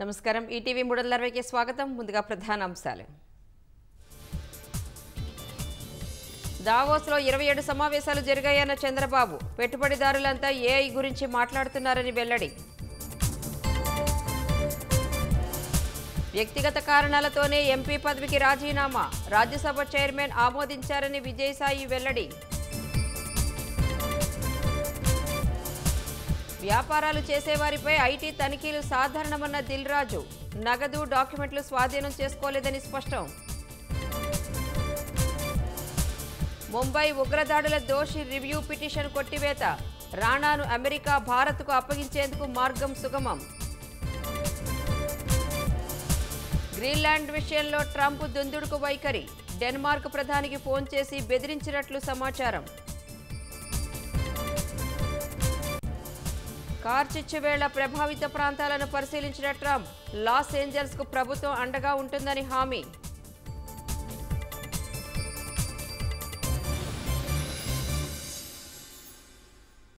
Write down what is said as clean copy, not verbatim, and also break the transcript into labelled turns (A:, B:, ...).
A: నమస్కారం ఈటీవీ 360కి స్వాగతం. ముందుగా ప్రధాన అంశాలు. దావోస్లో 27 సమావేశాలు జరిగాయన్న చంద్రబాబు. పెట్టుబడిదారులంతా ఏఐ గురించి మాట్లాడుతున్నారని వెల్లడి. వ్యక్తిగత కారణాలతోనే ఎంపీ పదవికి రాజీనామా. రాజ్యసభ చైర్మన్ ఆమోదించారని విజయసాయి వెల్లడి. వ్యాపారాలు చేసేవారిపై ఐటీ తనిఖీలు సాధారణమన్న దిల్రాజు. నగదు డాక్యుమెంట్లు స్వాధీనం చేసుకోలేదని స్పష్టం. ముంబై ఉగ్రదాడుల దోషి రివ్యూ పిటిషన్ కొట్టివేత. రాణాను అమెరికా భారత్కు అప్పగించేందుకు మార్గం సుగమం. గ్రీన్లాండ్ విషయంలో ట్రంప్ దుందుడుకు వైఖరి. డెన్మార్క్ ప్రధానికి ఫోన్ చేసి బెదిరించినట్లు సమాచారం. కార్చిచ్చు వేళ ప్రభావిత ప్రాంతాలను పరిశీలించిన ట్రంప్. లాస్ ఏంజల్స్కు ప్రభుత్వం అండగా ఉంటుందని హామీ.